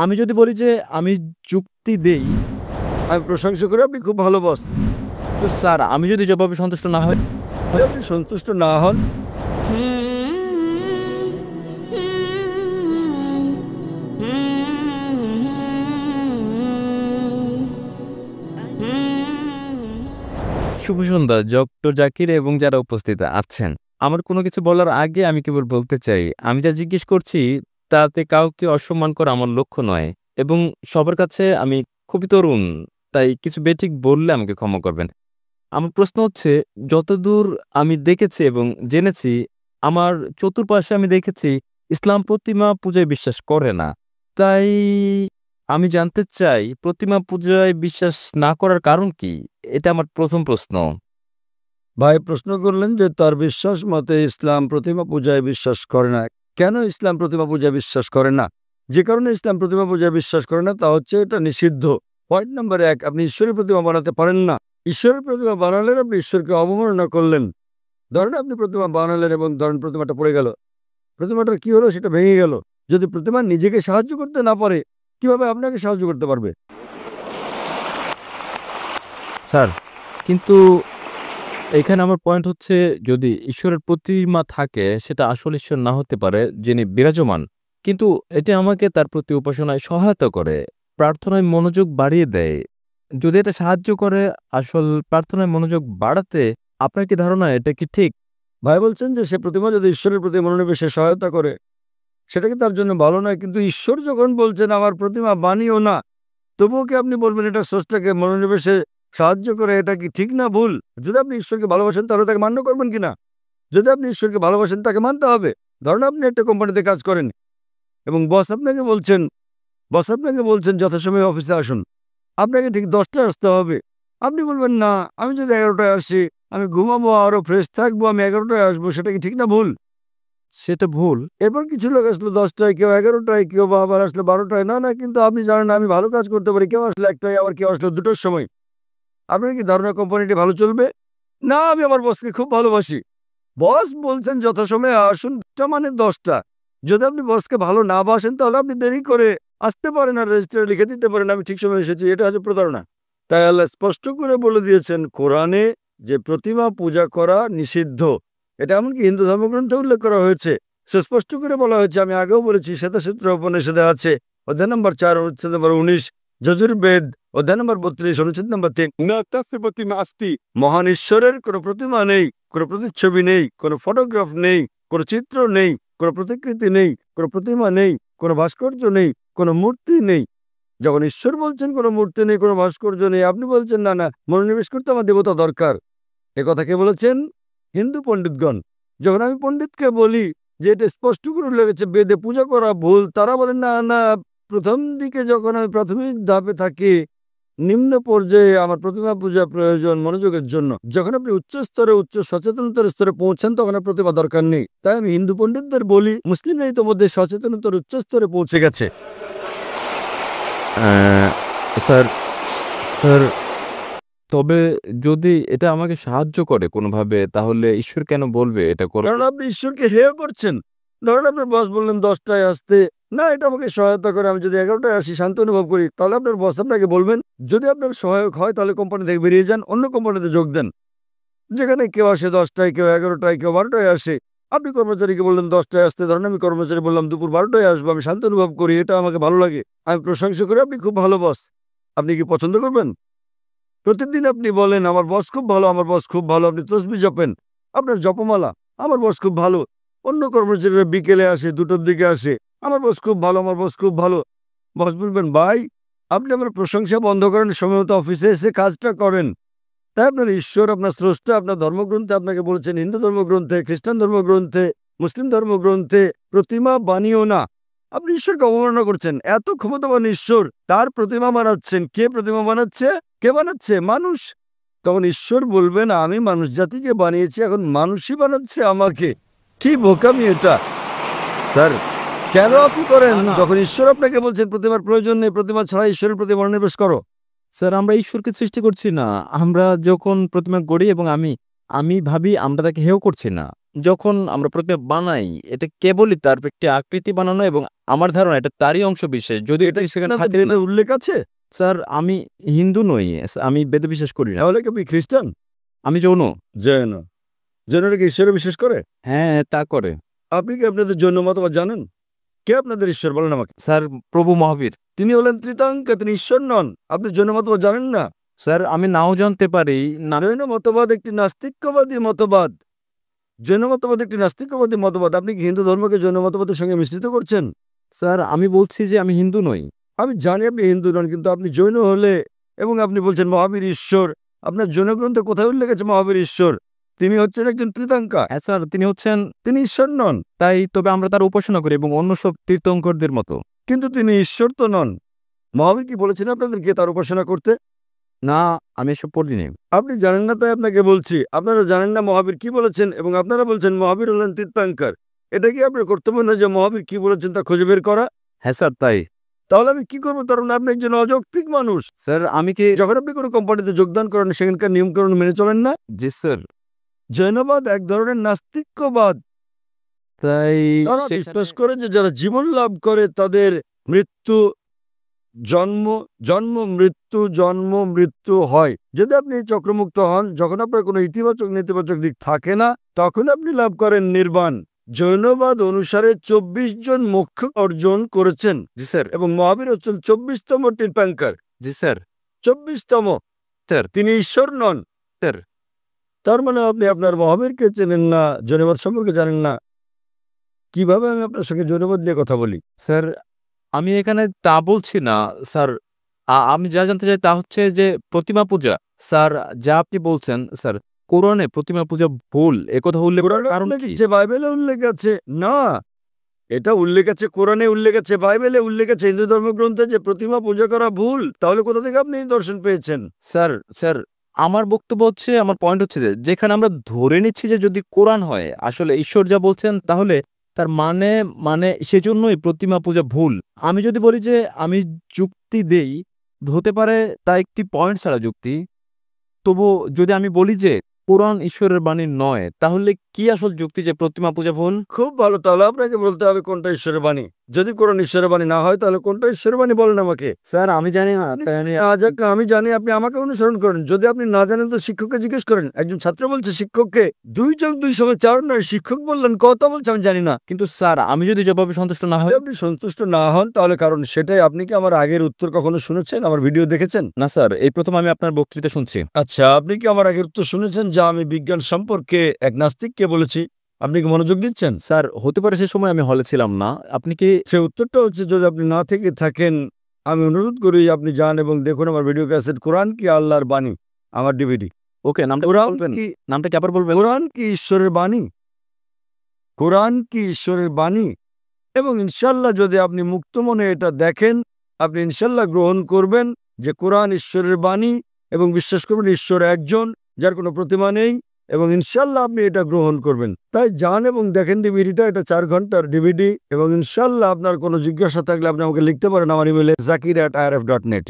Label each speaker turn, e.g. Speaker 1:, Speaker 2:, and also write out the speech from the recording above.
Speaker 1: আমি যদি বলি যে আমি যুক্তি দেই,
Speaker 2: আমি প্রশংসা করি আপনি খুব ভালো বস।
Speaker 1: তো স্যার আমি যদি জবাবে সন্তুষ্ট না হই,
Speaker 2: যদি আপনি সন্তুষ্ট না হন,
Speaker 1: শুভ সন্ধ্যা ডক্টর জাকির এবং যারা উপস্থিত আছেন। আমার কোনো কিছু বলার আগে আমি কেবল বলতে চাই, আমি যা জিজ্ঞেস করছি তাতে কাউকে অসম্মান করা আমার লক্ষ্য নয় এবং সবার কাছে আমি খুবই তরুণ। তাই কিছু বেঠিক বললে আমাকে ক্ষমা করবেন। আমার প্রশ্ন হচ্ছে, যতদূর আমি দেখেছি এবং জেনেছি, আমার চতুর্পাশে আমি দেখেছি ইসলাম প্রতিমা পূজায় বিশ্বাস করে না। তাই আমি জানতে চাই প্রতিমা পূজায় বিশ্বাস না করার কারণ কি? এটা আমার প্রথম প্রশ্ন।
Speaker 2: ভাই প্রশ্ন করলেন যে তার বিশ্বাস মতে ইসলাম প্রতিমা পূজায় বিশ্বাস করে না। কেন ইসলাম প্রতিমা পূজায় বিশ্বাস করে না? যে কারণে ইসলাম প্রতিমা পূজায় বিশ্বাস করে না তা হচ্ছে এটা নিষিদ্ধ। পয়েন্ট নাম্বার 1, আপনি ঈশ্বরের প্রতিমা বানাতে পারেন না। ঈশ্বরের প্রতিমা বানালে আপনি ঈশ্বরকে অবমাননা করলেন। ধরেন আপনি প্রতিমা বানালেন এবং ধরেন প্রতিমাটা পড়ে গেল, প্রতিমাটার কি হলো? সেটা ভেঙে গেল। যদি প্রতিমা নিজেকে সাহায্য করতে না পারে, কিভাবে আপনাকে সাহায্য করতে পারবে?
Speaker 1: স্যার, কিন্তু এখানে আমার পয়েন্ট হচ্ছে, যদি ঈশ্বরের প্রতিমা থাকে সেটা আসল ঈশ্বর না হতে পারে যিনি বিরাজমান। কিন্তু এটা আমাকে তার প্রতি উপাসনায় সহায়তা করে, প্রার্থনায় মনোযোগ বাড়িয়ে দেয়। যদি এটা সাহায্য করে আসল প্রার্থনায় মনোযোগ বাড়াতে, আপনার কি ধারণা এটা কি ঠিক?
Speaker 2: ভাই বলছেন যে সে প্রতিমা যদি ঈশ্বরের প্রতি মনোনিবেশে সহায়তা করে, সেটা কি তার জন্য ভালো নয়? কিন্তু ঈশ্বর যখন বলছেন আমার প্রতিমা বানিও না, তবুও কি আপনি বলবেন এটা স্রষ্টাকে মনোনিবেশে সাহায্য করে? এটা কি ঠিক না ভুল? যদি আপনি ঈশ্বরকে ভালোবাসেন তাহলে তাকে মান্য করবেন কিনা? যদি আপনি ঈশ্বরকে ভালোবাসেন তাকে মানতে হবে। ধরুন আপনি একটা কোম্পানিতে কাজ করেন এবং বস আপনাকে বলছেন যথাসময়ে অফিসে আসুন। আপনাকে ঠিক 10টায় আসতে হবে। আপনি বলবেন না, আমি যদি 11টায় আসি, আমি ঘুমাবো, আরো ফ্রেশ থাকবো, আমি 11টায় আসবো। সেটা কি ঠিক না ভুল?
Speaker 1: সেটা ভুল।
Speaker 2: এরপর কিছু লোক আসলো 10টায়, কেউ 11টায়, কেউ বা আবার আসলো 12টায়। না কিন্তু আপনি জানেন আমি ভালো কাজ করতে পারি। কেউ আসলো 1টায়, আবার কেউ আসলো 2টোর সময়। আপনার কি ধারণা কোম্পানিটি ভালো চলবে? না, আমি আমার বসকে খুব ভালোবাসি। বস বলছেন যথাসময়ে আসুন, টা মানে 10টা। যদি আপনি বসকে ভালো না বাসেন তাহলে আপনি দেরি করে আসতে পারেন আর রেজিস্টারে লিখে দিতে পারেন আমি ঠিক সময় এসেছি। এটা হচ্ছে প্রতারণা। তাই আল্লাহ স্পষ্ট করে বলে দিয়েছেন কোরআনে যে প্রতিমা পূজা করা নিষিদ্ধ। এটা এমনকি হিন্দু ধর্মগ্রন্থে উল্লেখ করা হয়েছে। সুস্পষ্ট করে বলা হয়েছে, আমি আগেও বলেছি, শ্বেতাসূত্র উপনিষদে আছে, অধ্যায় নম্বর 4 অনুচ্ছেদ নম্বর 19, যজুর্বেদ অধ্যায় নম্বর 32 অনুচ্ছেদ নম্বর 3, না তাস্য প্রতিমা আস্তি। মহান ঈশ্বরের কোনো প্রতিমা নেই, কোনো প্রতিচ্ছবি নেই, কোনো ফটোগ্রাফ নেই, কোনো চিত্র নেই, কোনো প্রতিকৃতি নেই, কোনো প্রতিমা নেই, কোনো ভাস্কর্য নেই, কোনো মূর্তি নেই। যখন ঈশ্বর বলছেন কোনো মূর্তি নেই, কোনো ভাস্কর্য নেই, আপনি বলছেন না মনোনিবেশ করতে আমার দেবতা দরকার। কথা কে বলেছেন? হিন্দু পণ্ডিতগণ। যখন আমি পণ্ডিতকে বলি যে এটা স্পষ্ট করে লেগেছে বেদে পূজা করা ভুল, তারা বলেন না, প্রথম দিকে যখন আমি প্রাথমিক ধাপে থাকি, নিম্ন পর্যায়ে আমার প্রতিমা পূজা প্রয়োজন মনোযোগের জন্য। যখন আপনি উচ্চ স্তরে, উচ্চ সচেতনতার স্তরে পৌঁছান তখন আর প্রতিমা দরকার নেই। তাই আমি হিন্দু পণ্ডিতদের বলি, মুসলিমরা ইতোমধ্যে সচেতনতার উচ্চ স্তরে পৌঁছে গেছে।
Speaker 1: আহ, স্যার স্যার তবে যদি এটা আমাকে সাহায্য করে কোনোভাবে, তাহলে ঈশ্বর কেন বলবে এটা করো?
Speaker 2: কারণ আপনি ঈশ্বরকে হেয় করছেন। ধরেন আপনার বস বললেন 10টায় আসতে, না এটা আমাকে সহায়তা করে, আমি যদি 11টায় আসি শান্তি অনুভব করি, তাহলে আপনার বস আপনাকে বলবেন। যদি আপনার সহায়ক হয় তাহলে কোম্পানি থেকে বেরিয়ে যান, অন্য কোম্পানিতে যোগ দেন, যেখানে কেউ আসে 10টায়, কেউ 11টায়, কেউ 12টায় আসে। আপনি কর্মচারীকে বললেন 10টায় আসতে, ধরেন আমি কর্মচারী বললাম দুপুর 12টায় আসবো, আমি শান্তি অনুভব করি, এটা আমাকে ভালো লাগে, আমি প্রশংসা করি আপনি খুব ভালো বস। আপনি কি পছন্দ করবেন? প্রতিদিন আপনি বলেন আমার বস খুব ভালো, আমার বস খুব ভালো, আপনি তসবিহ জপেন, আপনার জপমালা, আমার বস খুব ভালো। অন্য কর্মচারীরা বিকেলে আসে, 2টোর দিকে আসে, আমার বস খুব ভালো, আমার বস খুব ভালো। বস বলবেন ভাই আপনি আমার প্রশংসা বন্ধ করেন, সময় মতো অফিসে এসে কাজটা করেন। তাই আপনার ঈশ্বর, আপনার স্রষ্টা আপনার ধর্মগ্রন্থে আপনাকে বলেছেন, হিন্দু ধর্মগ্রন্থে, খ্রিস্টান ধর্মগ্রন্থে, মুসলিম ধর্মগ্রন্থে প্রতিমা বানিও না। আপনি ঈশ্বরকে অবমাননা করছেন। এত ক্ষমতাবান ঈশ্বর, তার প্রতিমা বানাচ্ছেন। কে প্রতিমা বানাচ্ছে? কে বানাচ্ছে? মানুষ। তখন ঈশ্বর বলবেন আমি মানুষ জাতিকে বানিয়েছি, এখন মানুষই বানাচ্ছে আমাকে। কি বোকামি এটা! স্যার, কেন আপনি করেন?
Speaker 1: না, না।
Speaker 2: যখন ঈশ্বর আপনাকে বলছেন প্রতিমার প্রয়োজন নেই, প্রতিমা ছাড়া ঈশ্বরের প্রতি মনোনিবেশ করো।
Speaker 1: স্যার আমরা ঈশ্বরকে সৃষ্টি করছি না। আমরা যখন প্রতিমা গড়ি এবং আমি আমি ভাবি আমরা তাকে হেয় করছি না। যখন আমরা প্রতিমা বানাই এটা কেবলই তার একটি আকৃতি বানানো এবং আমার ধারণা এটা তারই অংশ বিশেষ। যদি এটা সেখানে
Speaker 2: আপনাদের
Speaker 1: থাকে না।
Speaker 2: বেদে উল্লেখ আছে?
Speaker 1: স্যার আমি হিন্দু নই। আমি বেদে বিশ্বাস করি না।
Speaker 2: তাহলে কি আপনি খ্রিস্টান?
Speaker 1: আমি জৈন।
Speaker 2: জৈন। জৈনরা কি ঈশ্বরে বিশ্বাস করে?
Speaker 1: হ্যাঁ, তা করে।
Speaker 2: আপনি কি আপনাদের জৈন মতবাদ জানেন? কে আপনাদের ঈশ্বর বলেন আমাকে?
Speaker 1: স্যার প্রভু মহাবীর।
Speaker 2: তিনি হলেন ত্রিতাঙ্কা, তিনি ঈশ্বর নন। আপনি জৈন মতবাদ জানেন না?
Speaker 1: স্যার আমি নাও জানতে পারি না।
Speaker 2: জৈন মতবাদ একটি নাস্তিক্যবাদী মতবাদ। জৈন মতবাদ একটি নাস্তিক্যবাদী মতবাদ। আপনি কি হিন্দু ধর্মকে জৈন মতবাদের সঙ্গে মিশ্রিত করছেন?
Speaker 1: স্যার আমি বলছি যে আমি হিন্দু নই।
Speaker 2: আমি জানি আপনি হিন্দু নন, কিন্তু আপনি জৈন হলে এবং আপনি বলছেন মহাবীর ঈশ্বর, আপনার জৈন গ্রন্থে কোথায় উল্লেখ আছে মহাবীর ঈশ্বর? তিনি হচ্ছেন একজন ত্রিতাঙ্কা,
Speaker 1: হ্যাঁ স্যার তিনি হচ্ছেন।
Speaker 2: তিনি ঈশ্বর নন।
Speaker 1: তাই তবে আমরা তার উপাসনা করি এবং অন্য সব তীর্থঙ্করদের মতো।
Speaker 2: কিন্তু তিনি ঈশ্বর তো নন। মহাবীর কি বলেছেন আপনাদেরকে তার উপাসনা করতে?
Speaker 1: না, আমি এসব পড়িনি।
Speaker 2: আপনি জানেন না তাই আপনাকে বলছি। আপনারা জানেন না মহাবীর কি বলেছেন এবং আপনারা বলছেন মহাবীর হলেন তীর্থাঙ্কর। এটা কি আপনার কর্তব্য না যে মহাবীর কি বলেছেন তা খুঁজে বের করা?
Speaker 1: হ্যাঁ স্যার তাই।
Speaker 2: তাহলে আমি কি করবো? কারণ আপনি একজন অযৌক্তিক মানুষ।
Speaker 1: স্যার আমি কি
Speaker 2: যখন আপনি কোনো কোম্পানিতে যোগদান করেন সেখানকার নিয়মকানুন মেনে চলেন না।
Speaker 1: জি স্যার।
Speaker 2: জৈনবাদ এক ধরনের নাস্তিক্যবাদ।
Speaker 1: তাই
Speaker 2: তারা
Speaker 1: সেখানে-
Speaker 2: বিশ্বাস করে যে যারা জীবন লাভ করে তাদের মৃত্যু জন্ম জন্ম মৃত্যু জন্ম মৃত্যু হয়। যদি আপনি চক্রমুক্ত হন, যখন আপনার কোনো ইতিবাচক নেতিবাচক দিক থাকে না, তখন আপনি লাভ করেন নির্বাণ। জৈনবাদ অনুসারে ২৪ জন মোক্ষ অর্জন করেছেন
Speaker 1: জি স্যার।
Speaker 2: এবং মহাবীর হচ্ছেন ২৪তম তীর্থাঙ্কর।
Speaker 1: জি স্যার।
Speaker 2: ২৪তম।
Speaker 1: স্যার।
Speaker 2: তিনি ঈশ্বর নন।
Speaker 1: স্যার।
Speaker 2: তার মানে আপনি আপনার মহাবীরকে চেনেন না, জৈনবাদ সম্পর্কে জানেন না। কিভাবে আমি আপনার সঙ্গে জৈনবাদ নিয়ে কথা বলি?
Speaker 1: স্যার আমি এখানে তা বলছি না স্যার। আমি যা জানতে চাই তা হচ্ছে যে প্রতিমা পূজা। স্যার যা আপনি বলছেন স্যার কোরআনে প্রতিমা পূজা ভুল একথা উল্লেখ করার
Speaker 2: কোরআনে
Speaker 1: কারণ
Speaker 2: উল্লেখ
Speaker 1: কি?
Speaker 2: আছে, বাইবেলে উল্লেখ আছে। না, এটা উল্লেখ আছে, কোরআনে উল্লেখ আছে, বাইবেলে উল্লেখ আছে, হিন্দু ধর্মগ্রন্থে যে প্রতিমা পূজা করা ভুল। তাহলে কোথা থেকে আপনি এই দর্শন পেয়েছেন?
Speaker 1: স্যার স্যার আমার বক্তব্য হচ্ছে আমার পয়েন্ট হচ্ছে যে যেখানে আমরা ধরে নিচ্ছি যে যদি কোরআন হয় আসলে ঈশ্বর যা বলছেন তাহলে তার মানে মানে সেজন্যই প্রতিমা পূজা ভুল। আমি যদি বলি যে আমি যুক্তি দেই হতে পারে তা একটি পয়েন্ট ছাড়া যুক্তি। তবু যদি আমি বলি যে কোরআন ঈশ্বরের বাণী নয় তাহলে কি আসল যুক্তি যে প্রতিমা পূজা ভুল?
Speaker 2: খুব ভালো, তাহলে আপনাকে বলতে হবে কোনটা ঈশ্বরের বাণী। যদি কোরআন ঈশ্বরের বাণী না হয় তাহলে কোনটা ঈশ্বরের বাণী বলেন আমাকে।
Speaker 1: স্যার আমি জানি না তাই আমি
Speaker 2: যাক, আমি জানি, আপনি আমাকে অনুসরণ করেন। যদি আপনি না জানেন তো শিক্ষককে জিজ্ঞেস করেন। একজন ছাত্র বলছে শিক্ষককে 2+2=4 নয়, শিক্ষক বললেন কত বলছে আমি জানি না।
Speaker 1: কিন্তু স্যার আমি যদি জবাবে সন্তুষ্ট না হই?
Speaker 2: যদি আপনি সন্তুষ্ট না হন তাহলে কারণ সেটাই। আপনি কি আমার আগের উত্তর কখনো শুনেছেন, আমার ভিডিও দেখেছেন?
Speaker 1: না স্যার এই প্রথম আমি আপনার বক্তৃতা শুনছি।
Speaker 2: আচ্ছা, আপনি কি আমার আগের উত্তর শুনেছেন যা আমি বিজ্ঞান সম্পর্কে এক নাস্তিককে বলেছি? আপনি কি মনোযোগ দিচ্ছেন?
Speaker 1: স্যার হতে পারে সে সময় আমি হলে ছিলাম না। আপনি কি
Speaker 2: সে উত্তরটা হচ্ছে, যদি আপনি না থেকে থাকেন আমি অনুরোধ করি আপনি যান এবং দেখুন আমার ভিডিও ক্যাসেট কোরআন কি আল্লাহর বাণী, আমার ডিভিডি।
Speaker 1: ওকে নামটা
Speaker 2: কোরআন
Speaker 1: বলবেন?
Speaker 2: কি
Speaker 1: নামটা কি আবার বলবেন?
Speaker 2: কোরআন কি ঈশ্বরের বাণী? কোরআন কি ঈশ্বরের বাণী? এবং ইনশাল্লাহ যদি আপনি মুক্ত মনে এটা দেখেন, আপনি ইনশাল্লাহ গ্রহণ করবেন যে কোরআন ঈশ্বরের বাণী এবং বিশ্বাস করবেন ঈশ্বর একজন, যার কোনো প্রতিমা নেই, এবং ইনশাল্লাহ আপনি এটা গ্রহণ করবেন। তাই যান এবং দেখেন ডিভিডিটা, এটা 4 ঘন্টার ডিভিডি। এবং ইনশাল্লাহ আপনার কোনো জিজ্ঞাসা থাকলে আপনি আমাকে লিখতে পারেন আমার ইমেলে zakir@irf.net।